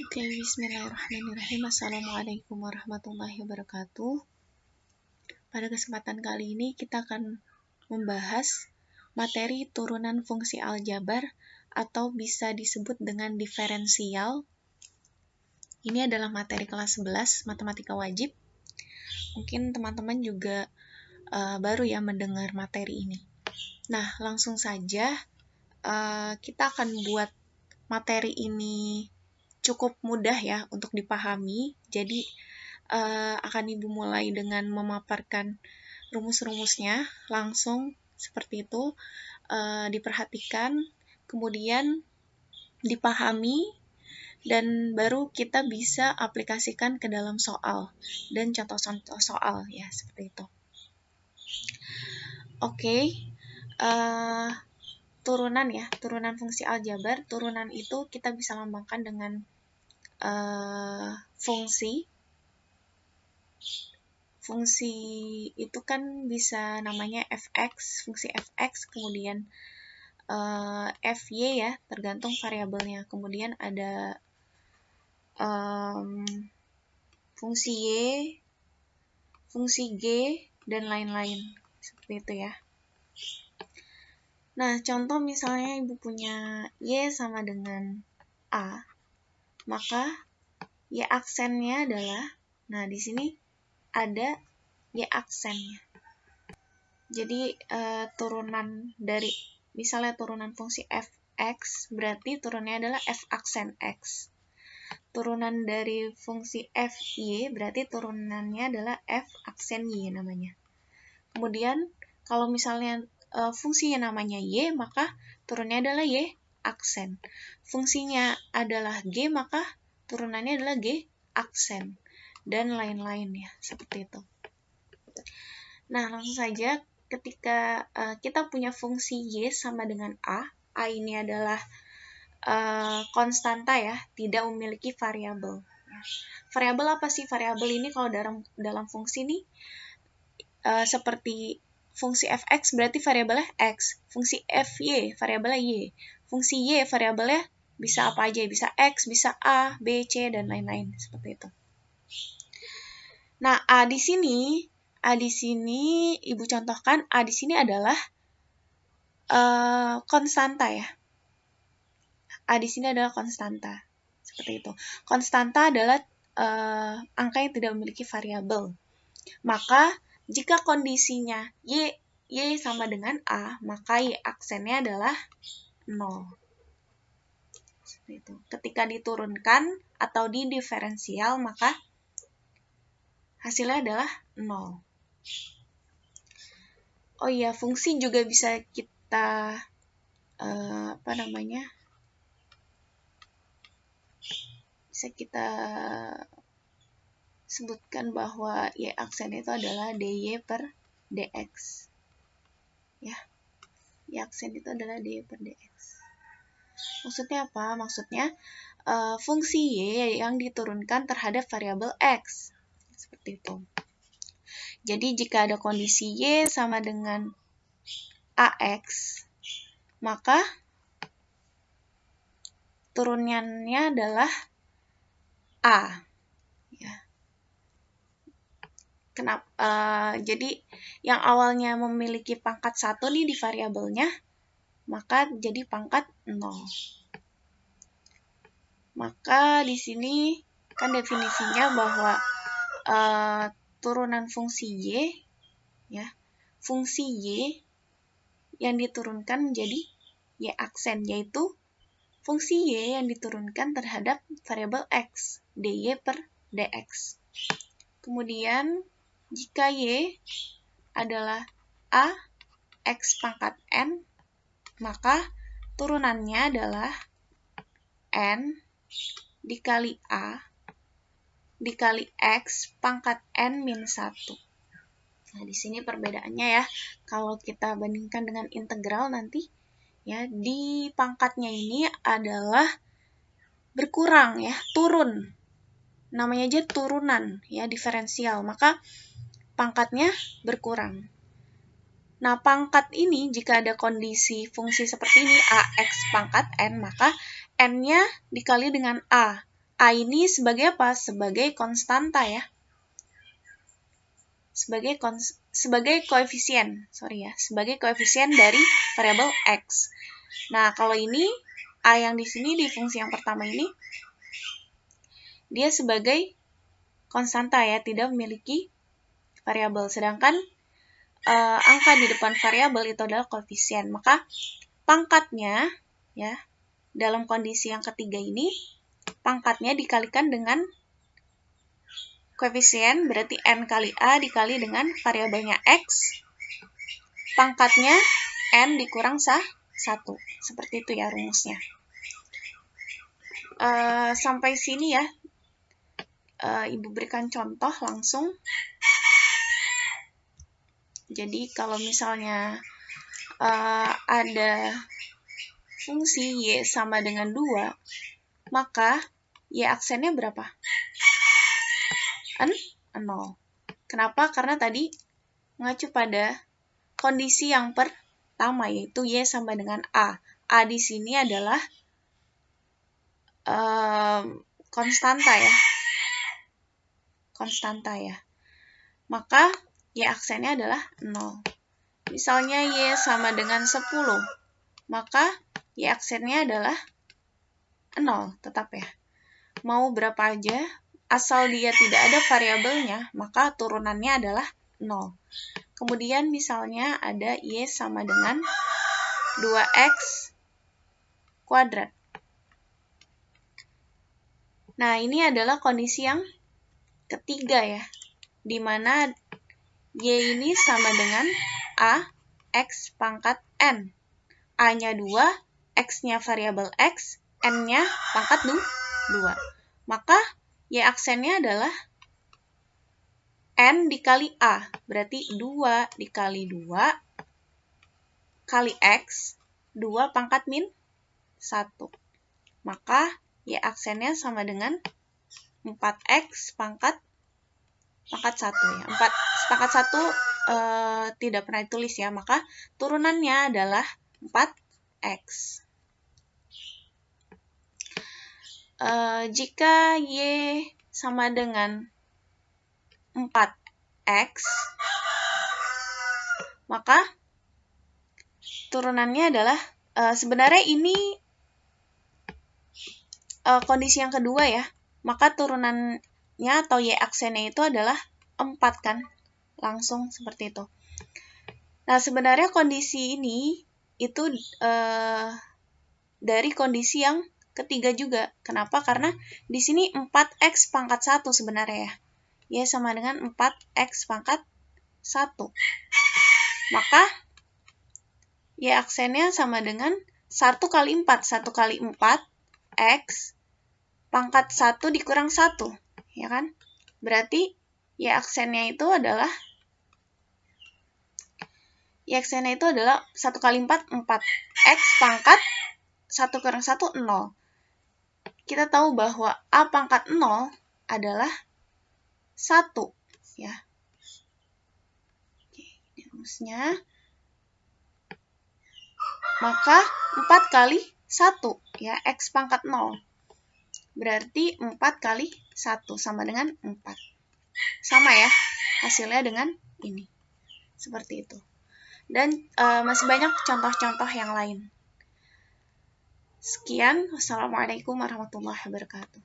Oke, bismillahirrahmanirrahim. Assalamualaikum warahmatullahi wabarakatuh. Pada kesempatan kali ini kita akan membahas materi turunan fungsi aljabar atau bisa disebut dengan diferensial. Ini adalah materi kelas 11 matematika wajib. Mungkin teman-teman juga baru ya mendengar materi ini. Nah, langsung saja kita akan buat materi ini cukup mudah ya untuk dipahami. Jadi akan Ibu mulai dengan memaparkan rumus-rumusnya langsung seperti itu, diperhatikan, kemudian dipahami, dan baru kita bisa aplikasikan ke dalam soal dan contoh-contoh soal ya, seperti itu. Oke, turunan fungsi aljabar. Turunan itu kita bisa lambangkan dengan fungsi itu kan bisa namanya fx, fungsi fx, kemudian fy ya, tergantung variabelnya. Kemudian ada fungsi y, fungsi g, dan lain-lain. Seperti itu ya. Nah, contoh misalnya Ibu punya y sama dengan a, maka y aksennya adalah, nah di sini ada y aksennya. Jadi turunan dari, misalnya turunan fungsi fx, berarti turunnya adalah f aksen x. Turunan dari fungsi fy, berarti turunannya adalah f aksen y namanya. Kemudian kalau misalnya fungsinya namanya y, maka turunnya adalah y aksen. Fungsinya adalah g, maka turunannya adalah g aksen, dan lain-lain ya, seperti itu. Nah, langsung saja, ketika kita punya fungsi y sama dengan a ini adalah konstanta ya, tidak memiliki variabel. Variabel apa sih? Variabel ini kalau dalam fungsi nih, seperti fungsi fx berarti variabelnya x, fungsi fy variabelnya y, fungsi y variabelnya bisa apa aja, bisa x, bisa a, b, c, dan lain-lain, seperti itu. Nah, a di sini Ibu contohkan, a di sini adalah konstanta ya. A di sini adalah konstanta, seperti itu. Konstanta adalah angka yang tidak memiliki variabel. Maka jika kondisinya y sama dengan a, maka y aksennya adalah 0. Seperti itu. Ketika diturunkan atau didiferensial, maka hasilnya adalah 0. Oh iya, fungsi juga bisa kita bisa kita sebutkan bahwa y aksen itu adalah dy per dx. Ya. Y aksen itu adalah dy per dx. Maksudnya apa? Maksudnya fungsi y yang diturunkan terhadap variabel x. Seperti itu. Jadi jika ada kondisi y sama dengan ax, maka turunannya adalah a. Ya. Jadi yang awalnya memiliki pangkat 1 nih di variabelnya, maka jadi pangkat 0. Maka di sini kan definisinya bahwa turunan fungsi y ya, fungsi y yang diturunkan menjadi y aksen, yaitu fungsi y yang diturunkan terhadap variabel x, dy per dx. Kemudian jika y adalah a x pangkat n, maka turunannya adalah n dikali a dikali x pangkat n min 1. Nah, di sini perbedaannya ya, kalau kita bandingkan dengan integral nanti, ya, di pangkatnya ini adalah berkurang ya, turun. Namanya aja turunan ya, diferensial, maka pangkatnya berkurang. Nah, pangkat ini jika ada kondisi fungsi seperti ini, ax pangkat n, maka n-nya dikali dengan a. A ini sebagai apa? Sebagai konstanta ya. Sebagai koefisien, sebagai koefisien dari variabel X. Nah, kalau ini A yang di sini di fungsi yang pertama ini dia sebagai konstanta ya, tidak memiliki variabel. Sedangkan angka di depan variabel itu adalah koefisien. Maka pangkatnya ya dalam kondisi yang ketiga ini pangkatnya dikalikan dengan koefisien, berarti N kali A dikali dengan variabelnya X, pangkatnya N dikurang 1. Seperti itu ya rumusnya. Sampai sini ya, Ibu berikan contoh langsung. Jadi kalau misalnya ada fungsi Y sama dengan 2, maka Y aksennya berapa? 0. Kenapa? Karena tadi mengacu pada kondisi yang pertama, yaitu Y sama dengan A. A di sini adalah konstanta ya. Maka Y aksennya adalah 0. Misalnya Y sama dengan 10, maka Y aksennya adalah 0 tetap ya. Mau berapa aja, asal dia tidak ada variabelnya, maka turunannya adalah 0. Kemudian misalnya ada Y sama dengan 2X kuadrat. Nah, ini adalah kondisi yang ketiga ya, di mana Y ini sama dengan A, X pangkat N. A-nya 2, X-nya variabel X, N-nya pangkat 2. Maka Y aksennya adalah N dikali A, berarti 2 dikali 2 kali X, 2 pangkat min 1. Maka Y aksennya sama dengan 4X pangkat 1 ya. 4 pangkat 1 tidak pernah ditulis ya, maka turunannya adalah 4X. Jika Y sama dengan 4X, maka turunannya adalah, sebenarnya ini kondisi yang kedua ya, maka turunannya atau Y aksennya itu adalah 4 kan, langsung seperti itu. Nah, sebenarnya kondisi ini itu dari kondisi yang ketiga juga. Kenapa? Karena di sini 4X pangkat 1 sebenarnya ya. Y sama dengan 4X pangkat 1. Maka Y aksennya sama dengan 1 kali 4. 1 kali 4 X pangkat 1 dikurang 1. Ya kan? Berarti Y aksennya itu adalah 1 kali 4, 4. X pangkat 1 kurang 1, 0. Kita tahu bahwa A pangkat 0 adalah 1. Ya. Oke, ini rumusnya. Maka 4 kali 1, ya, X pangkat 0. Berarti 4 kali 1 sama dengan 4. Sama ya, hasilnya dengan ini. Seperti itu. Dan masih banyak contoh-contoh yang lain. Sekian, wassalamualaikum warahmatullahi wabarakatuh.